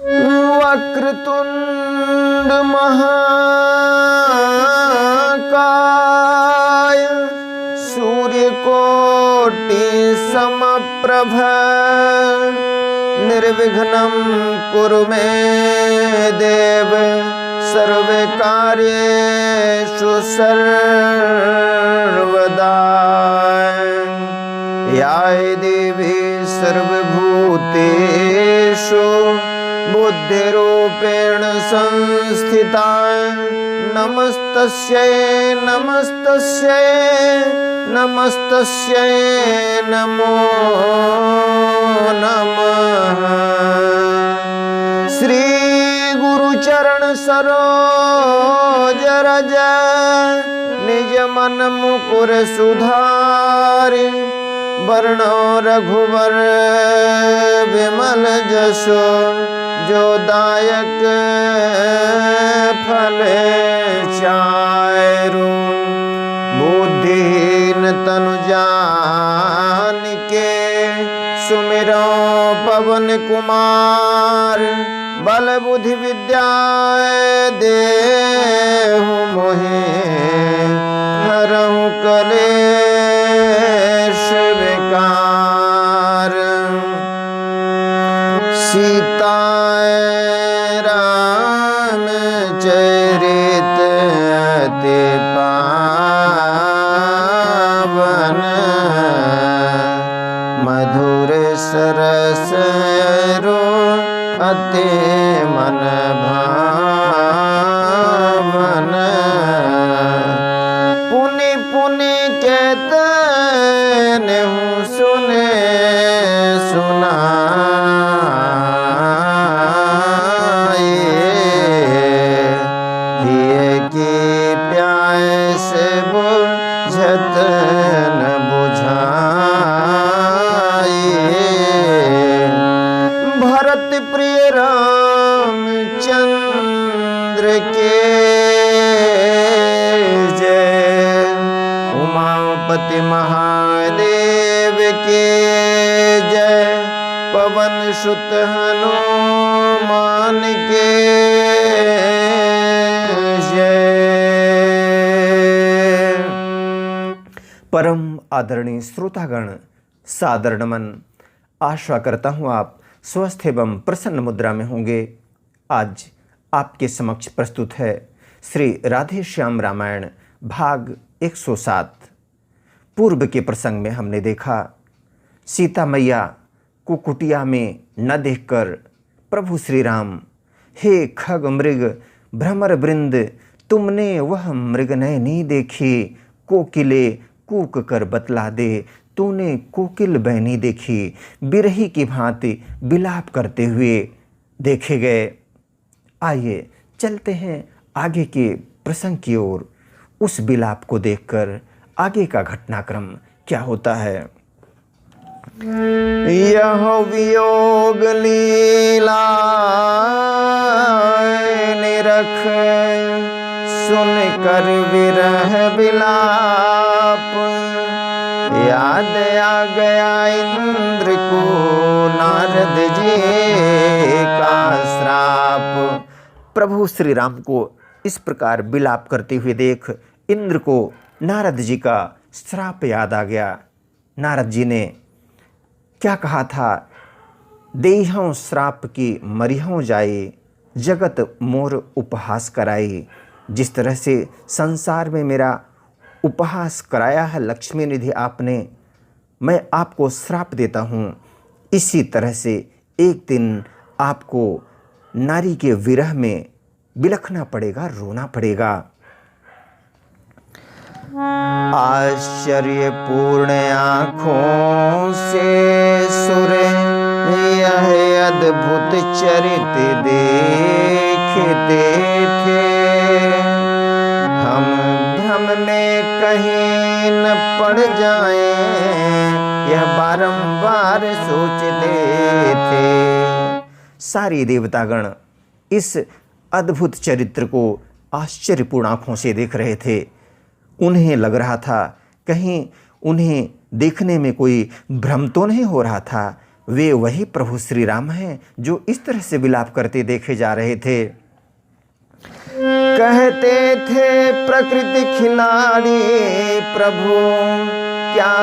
वक्रतुंड महाकाय सूर्यकोटि समप्रभ निर्विघ्नं कुरु मे देव सर्वकार्येषु सर्वदा। या देवी सर्वभूतेषु बुद्धिरूपेण संस्थिता नमस्तस्यै नमस्तस्यै नमस्तस्यै नमो नमः। श्री गुरुचरण सरोज रज निज मन मुकुर सुधारि वर्णो रघुवर विमल जसो जो दायक फल चारु। बुद्धिहीन तनु जानिके सुमिरो पवन कुमार बल बुद्धि विद्या देहु मोहि हरहु कलेश विकार। सीता राम चरित अति पावन मधुर सरस अति मन भावन। पुनि पुनि कहते नेहु सुने सुनाए ये की प्यास बुझत न बुझाए। भरत प्रिय रामचंद्र के जय। उमापति महादेव के जय। पवन सुत हनुमान के जय। परम आदरणीय श्रोतागण, सादर नमन। आशा करता हूँ आप स्वस्थ एवं प्रसन्न मुद्रा में होंगे। आज आपके समक्ष प्रस्तुत है श्री राधे श्याम रामायण भाग 107। पूर्व के प्रसंग में हमने देखा सीता मैया को कुटिया में न देखकर प्रभु श्री राम, हे खग मृग भ्रमर वृंद, तुमने वह मृग नयनी देखी, कोकिले कूक कर बतला दे, तूने कोकिल बहनी देखी, बिरही की भांति विलाप करते हुए देखे गए। आइए चलते हैं आगे के प्रसंग की ओर। उस विलाप को देखकर आगे का घटनाक्रम क्या होता है। यह वियोग लीला निरख सुन कर विरह विलाप, याद आ गया इंद्र को नारद जी का श्राप। प्रभु श्री राम को इस प्रकार विलाप करते हुए देख इंद्र को नारद जी का श्राप याद आ गया। नारद जी ने क्या कहा था, देहों श्राप की मरिहों जाए, जगत मोर उपहास कराई। जिस तरह से संसार में मेरा उपहास कराया है लक्ष्मी निधि आपने, मैं आपको श्राप देता हूँ। इसी तरह से एक दिन आपको नारी के विरह में बिलखना पड़ेगा, रोना पड़ेगा। आश्चर्यपूर्ण आँखों से सुर यह अद्भुत चरित देखते थे, हम भ्रम में कहीं न पड़ जाएं, यह बारंबार सोचते थे। सारी देवतागण इस अद्भुत चरित्र को आश्चर्यपूर्ण आँखों से देख रहे थे। उन्हें लग रहा था कहीं उन्हें देखने में कोई भ्रम तो नहीं हो रहा था। वे वही प्रभु श्री राम हैं जो इस तरह से विलाप करते देखे जा रहे थे। कहते थे प्रकृति खिलाड़ी प्रभु, क्या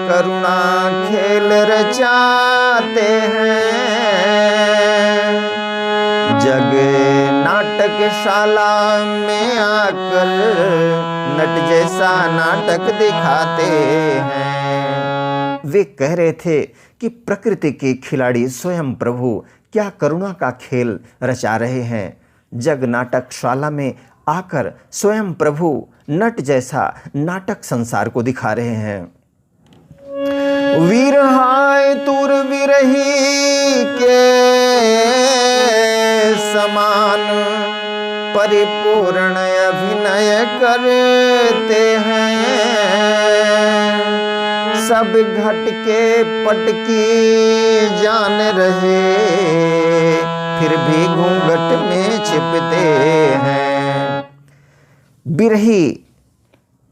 करुणा खेल रचाते हैं। जग नाटकशाला में आकर नट जैसा नाटक दिखाते हैं। वे कह रहे थे कि प्रकृति के खिलाड़ी स्वयं प्रभु क्या करुणा का खेल रचा रहे हैं। जग नाटकशाला में आकर स्वयं प्रभु नट जैसा नाटक संसार को दिखा रहे हैं। विरहाय तुर विरही के समान परिपूर्ण अभिनय करते हैं। सब घट के पटकी जान रहे, फिर भी घूंघट में छिपते हैं। बिरही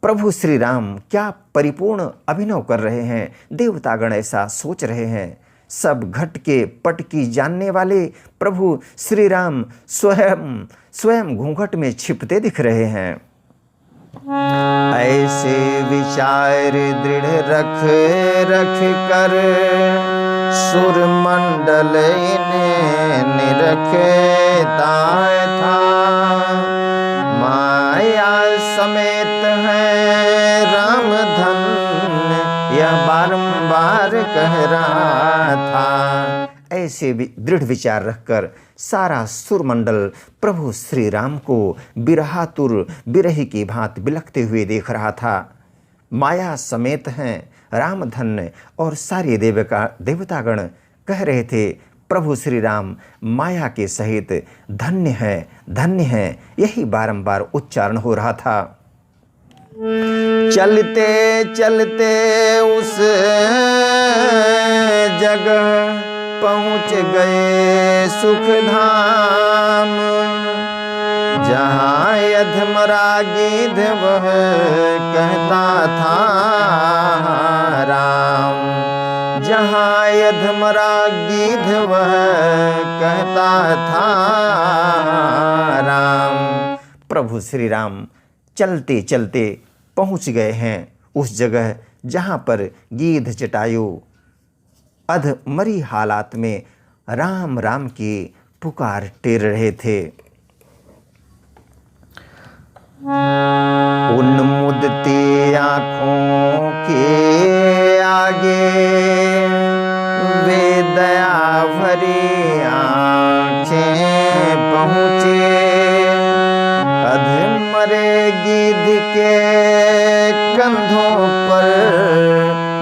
प्रभु श्री राम क्या परिपूर्ण अभिनव कर रहे हैं। देवतागण ऐसा सोच रहे हैं। सब घट के पट की जानने वाले प्रभु श्री राम स्वयं घूंघट में छिपते दिख रहे हैं। ऐसे विचार दृढ़ रख रख कर सुर मंडल इन्हें निरखता था। माया समेत है राम धन, यह बारंबार कह रहा था। ऐसे दृढ़ विचार रखकर सारा सुरमंडल प्रभु श्री राम को बिरहातुर बिरही की भांति बिलखते हुए देख रहा था। माया समेत हैं राम धन्य, और सारे देवतागण कह रहे थे प्रभु श्री राम माया के सहित धन्य है, यही बारंबार उच्चारण हो रहा था। चलते चलते उस जगह पहुँच गए सुख धाम, जहाँ अधमरा गिद्ध वह कहता था राम। जहाँ अधमरा गिद्ध वह कहता था राम। प्रभु श्री राम चलते चलते पहुँच गए हैं उस जगह जहाँ पर गिद्ध जटायु अधमरी हालात में राम राम की पुकार टेर रहे थे। उन्मुदती आँखों के आगे वे दया भरी आँखें पहुँचे। अधमरे गिद्ध के कंधों पर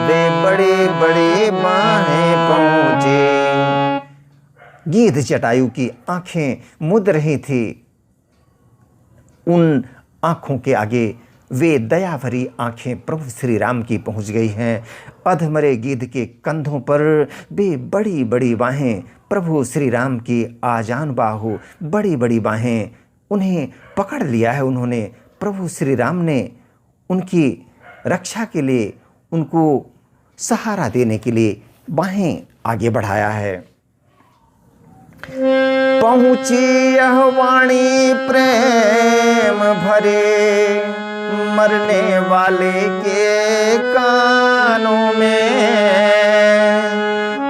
वे बड़ी बड़ी बाहें पहुँचे। गिद्ध जटायु की आंखें मुद रही थी। उन आँखों के आगे वे दया भरी आँखें प्रभु श्री राम की पहुँच गई हैं। अधमरे गिद्ध के कंधों पर वे बड़ी बड़ी बाहें प्रभु श्री राम की आजान बाहु बड़ी बड़ी बाहें उन्हें पकड़ लिया है। उन्होंने प्रभु श्री राम ने उनकी रक्षा के लिए, उनको सहारा देने के लिए बाहें आगे बढ़ाया है। पहुँची यह वाणी प्रेम भरे मरने वाले के कानों में।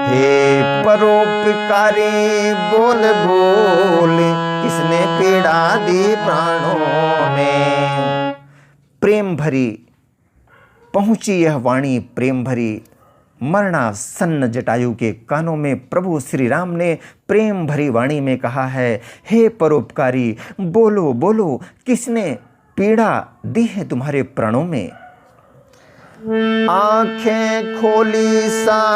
हे परोपकारी बोल बोल, किसने पीड़ा दी प्राणों में। प्रेम भरी पहुँची यह वाणी प्रेम भरी मरणासन्न जटायु के कानों में प्रभु श्री राम ने प्रेम भरी वाणी में कहा है, हे परोपकारी बोलो बोलो, किसने पीड़ा दी है तुम्हारे प्राणों में। आंखें खोली सामने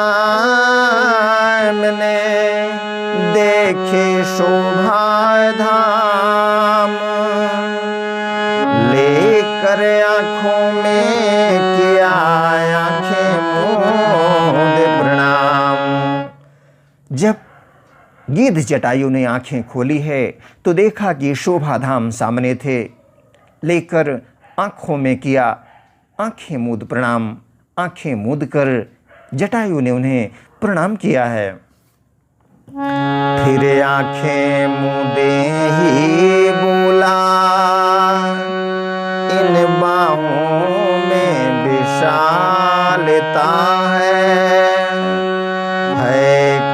देखे शोभा धाम, लेकर आंखों में किया आंखें मूंद प्रणाम। जब गिद्ध जटायु ने आंखें खोली है तो देखा कि शोभा धाम सामने थे। लेकर आंखों में किया आंखें मूंद प्रणाम। आंखें मूंद कर जटायु ने उन्हें प्रणाम किया है। फिर आंखें मूंदे ही बोला, इन बाहों में विशालता है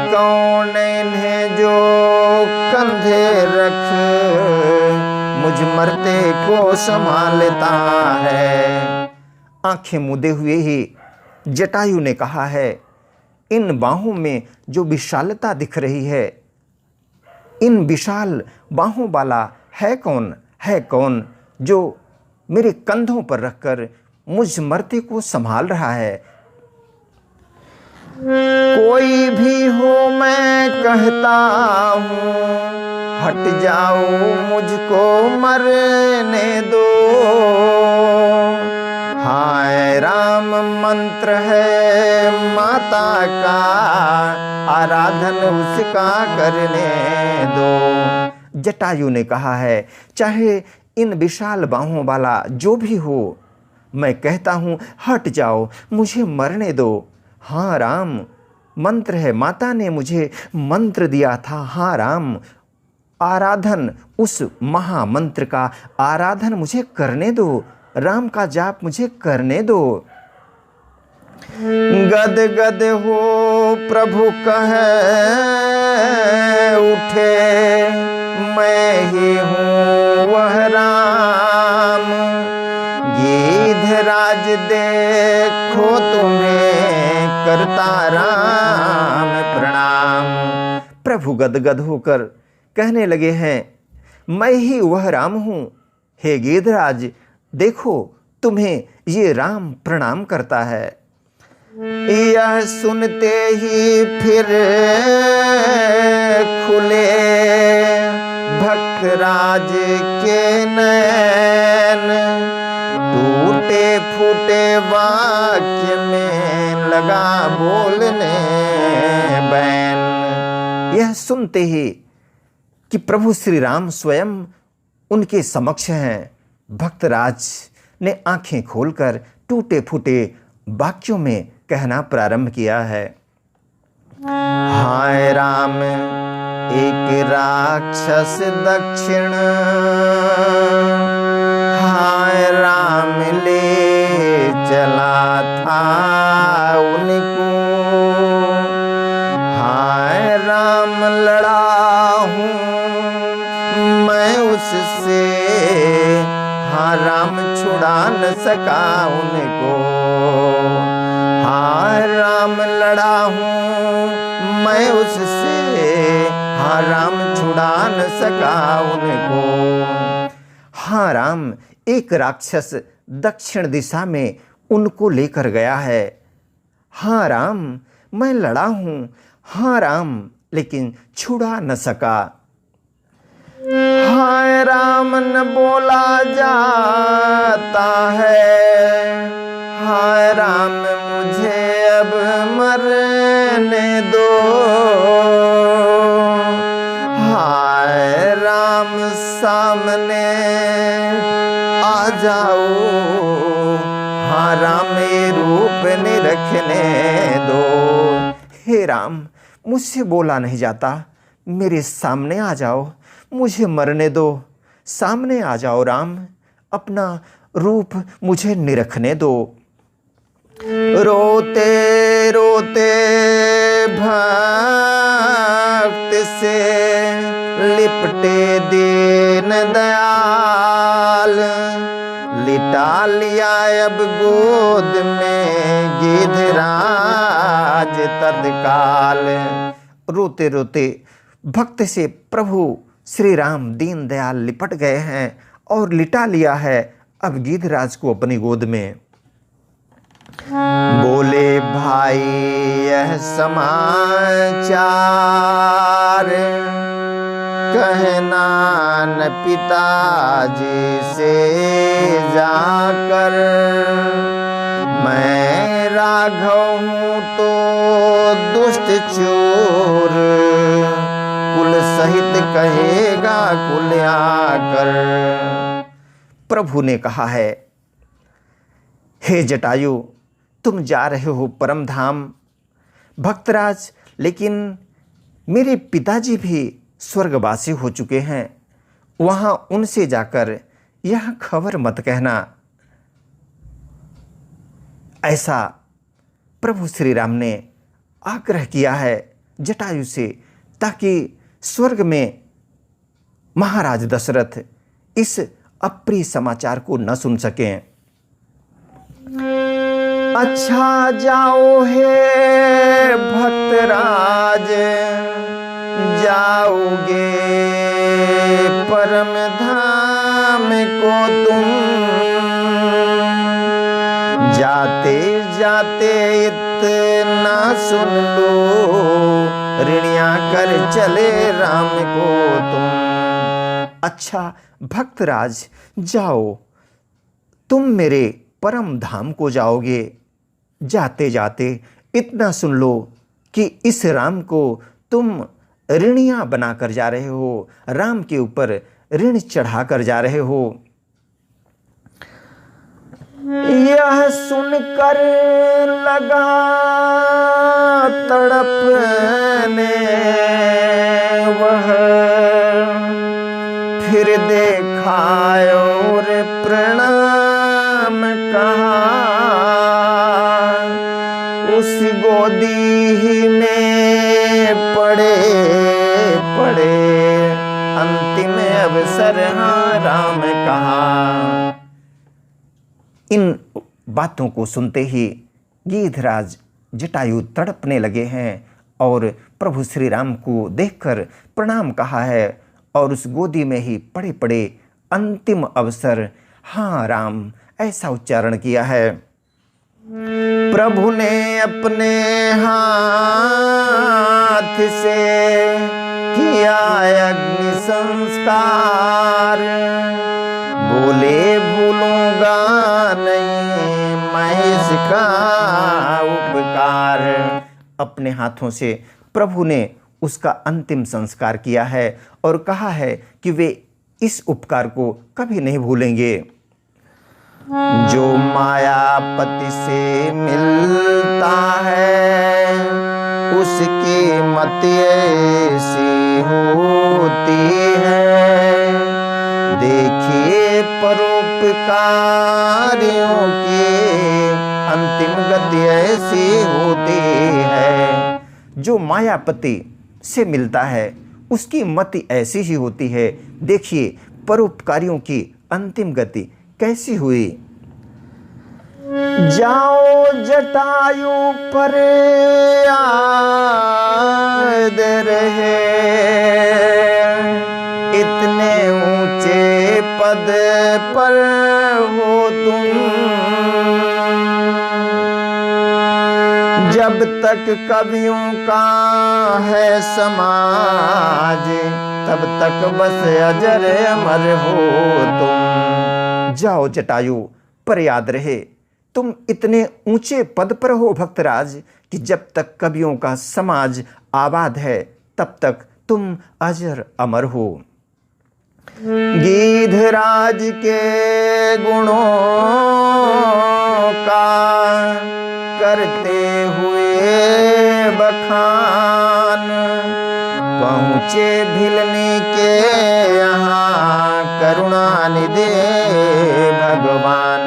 कौन इन्हें जो कंधे रख मुझ मरते को संभालता है। आंखें मूंदे हुए ही जटायु ने कहा है, इन बाहों में जो विशालता दिख रही है, इन विशाल बाहों वाला है कौन जो मेरे कंधों पर रखकर मुझ मरते को संभाल रहा है। कोई भी हो मैं कहता हूँ, हट जाओ मुझको मरने दो। हाय राम मंत्र है माता का, आराधन उसका करने दो। जटायु ने कहा है, चाहे इन विशाल बाहों वाला जो भी हो, मैं कहता हूँ हट जाओ, मुझे मरने दो। हाँ राम, मंत्र है, माता ने मुझे मंत्र दिया था। हाँ राम, आराधन, उस महामंत्र का आराधन मुझे करने दो, राम का जाप मुझे करने दो। गद गद हो प्रभु कह उठे, मैं ही हूँ वह राम। गिद्धराज देखो तुम्हें करता राम प्रणाम। प्रभु गदगद होकर कहने लगे हैं, मैं ही वह राम हूँ। हे गिद्धराज, देखो तुम्हें ये राम प्रणाम करता है। यह सुनते ही फिर खुले भक्तराज के नैन, टूटे फूटे वाक्य में लगा बोलने बैन। यह सुनते ही कि प्रभु श्री राम स्वयं उनके समक्ष हैं, भक्तराज ने आंखें खोलकर टूटे फूटे वाक्यों में कहना प्रारंभ किया है। हाय राम, एक राक्षस दक्षिण, हाय राम ले चला था उनको। हाय राम लड़ा हूँ मैं उससे, हाँ राम छुड़ा न सका उनको। हाँ राम लड़ा हूँ मैं उससे, हाँ राम छुड़ा न सका उनको। हाँ राम, एक राक्षस दक्षिण दिशा में उनको लेकर गया है। हाँ राम, मैं लड़ा हूँ, हाँ राम, लेकिन छुड़ा न सका। हाय राम न बोला जाता है, हाय राम मुझे अब मरने दो। हाय राम सामने आ जाओ, हाँ राम ये रूप निरखने दो। हे राम, मुझसे बोला नहीं जाता, मेरे सामने आ जाओ, मुझे मरने दो। सामने आ जाओ राम, अपना रूप मुझे निरखने दो। रोते रोते भक्त से लिपटे दीन दयाल, लिटा लिया अब गोद में गिद्धराज तत्काल। रोते रोते भक्त से प्रभु श्री राम दीन दयाल लिपट गए हैं और लिटा लिया है अब गिद्धराज को अपनी गोद में। बोले भाई यह समाचार, कहना न पिताजी से जाकर। मैं राघव हूँ तो दुष्ट चोर, कुल सहित कहेगा कुल आकर। प्रभु ने कहा है, हे जटायु, तुम जा रहे हो परम धाम, भक्तराज, लेकिन मेरे पिताजी भी स्वर्गवासी हो चुके हैं, वहाँ उनसे जाकर यह खबर मत कहना। ऐसा प्रभु श्री राम ने आग्रह किया है जटायु से, ताकि स्वर्ग में महाराज दशरथ इस अप्रिय समाचार को न सुन सकें। अच्छा जाओ हे भक्तराज, जाओगे परम धाम को तुम, जाते जाते इतना सुन लो, ऋणिया कर चले राम को तुम। अच्छा भक्तराज जाओ, तुम मेरे परम धाम को जाओगे, जाते जाते इतना सुन लो कि इस राम को तुम ऋणिया बनाकर जा रहे हो, राम के ऊपर ऋण चढ़ाकर जा रहे हो। यह सुनकर लगा तड़पने वह, फिर देखा और प्रणाम कहा, उस गोदी ही में पड़े पड़े अंतिम अवसर हाँ राम कहा। इन बातों को सुनते ही गीधराज जटायु तड़पने लगे हैं और प्रभु श्री राम को देखकर प्रणाम कहा है और उस गोदी में ही पड़े पड़े अंतिम अवसर हाँ राम ऐसा उच्चारण किया है। प्रभु ने अपने हाथ से किया अग्नि संस्कार, बोले भूलूंगा नहीं मैं इसका उपकार। अपने हाथों से प्रभु ने उसका अंतिम संस्कार किया है और कहा है कि वे इस उपकार को कभी नहीं भूलेंगे। जो मायापति से मिलता है उसकी मति ऐसी होती है, देखिए परोपकारियों की अंतिम गति ऐसी होती है। जो मायापति से मिलता है उसकी मति ऐसी ही होती है, देखिए परोपकारियों की अंतिम गति कैसी हुई। जाओ जटायु पर याद रहे, इतने ऊंचे पद पर हो तुम, जब तक कवियों का है समाज, तब तक बस अजर अमर हो तुम। जाओ जटायु पर याद रहे, तुम इतने ऊंचे पद पर हो भक्तराज कि जब तक कवियों का समाज आबाद है तब तक तुम अजर अमर हो। गीधराज के गुणों का करते हुए बखान, पहुँचे भिलनी के यहाँ करुणा निधे भगवान।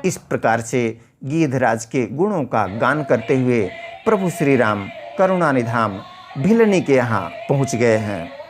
इस प्रकार से गीधराज के गुणों का गान करते हुए प्रभु श्री राम करुणा निधाम भिलनी के यहाँ पहुँच गए हैं।